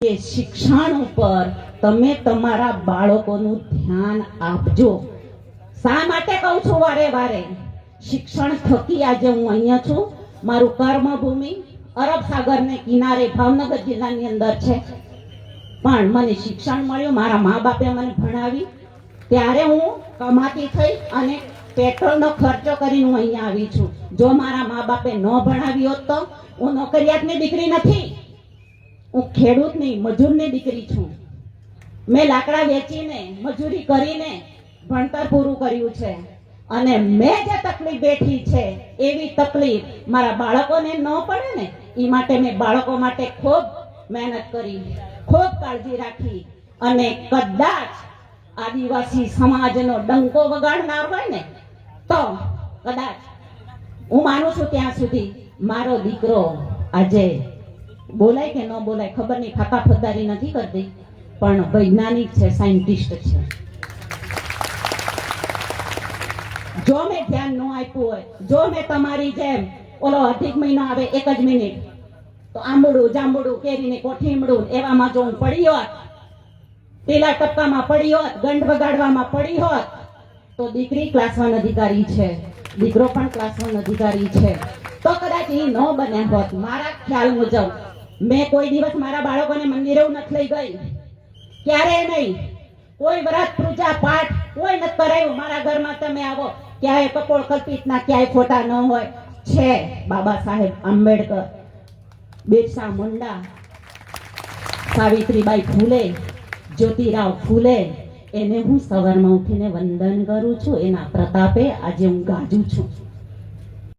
કે શિક્ષણ ઉપર તમે તમારા બાળકોનું ધ્યાન આપજો. શા માટે કહું છું વારે વારે? શિક્ષણ થકી આજે હું અહીંયા છું. મારું કર્મભૂમિ અરબ સાગરને કિનારે ભાવનગર જિલ્લાની અંદર છે, પણ મને શિક્ષણ મળ્યું, મારા મા બાપે મને ભણાવી, ત્યારે હું કમાતી થઈ અને પેટ્રોલનો ખર્ચો કરીને હું અહીંયા આવી છું. જો મારા મા બાપે ન ભણાવી હોત તો હું નોકરિયાતની દીકરી નથી, હું ખેડૂતની મજૂરની દીકરી છું. મેં લાકડા વેચીને મજૂરી કરીને ભણતર પૂરું કર્યું છે, અને મેં જે તકલીફ બેઠી છે એવી તકલીફ મારા બાળકોને ન પડે ને એ માટે મેં બાળકો માટે ખૂબ મહેનત કરી, ખૂબ કાળજી રાખી. અને કદાચ આદિવાસી સમાજનો ડંકો વગાડનાર હોય ને તો કદાચ હું માનું છું ત્યાં સુધી મારો દીકરો આજે બોલાય કે ન બોલાય ખબર નહીં, ફાકા ફદ્દારી નથી કરતી, પણ વૈજ્ઞાનિક છે, સાયન્ટિસ્ટ છે. જો મેં ધ્યાન ન આપ્યું હોય, જો મેં તમારી જેમ ઓલો અધિક મહિનો આવે 1 જ મિનિટ તો આંબળું જાંબુડું કેરીને કોઠીમડું એવામાં જો હું પડી હોત, પેલા ટપકામાં પડી હોત, ગંઢ વગાડવામાં પડી હોત, તો દીકરી ક્લાસ 1 અધિકારી છે, દીકરો પણ ક્લાસ 1 અધિકારી છે, તો કદાચ એ ન બન્યા હોત. મારા ખ્યાલ મુજબ મેં કોઈ દિવસ મારા બાળકોને મંદિરે નથી લઈ ગઈ, ક્યારેય નહીં. કોઈ વ્રત પૂજા પાઠ કોઈ નથી કરાયું. મારા ઘરમાં તમે આવો, ક્યાંય કપોળ કલ્પિતના ક્યાંય ખોટા ન હોય. છે બાબા સાહેબ આંબેડકર, બિરસા મુંડા, સાવિત્રીબાઈ ફૂલે, જ્યોતિરાવ ફૂલે, એને હું સવારમાં ઉઠીને વંદન કરું છું. એના પ્રતાપે આજે હું ગાજું છું.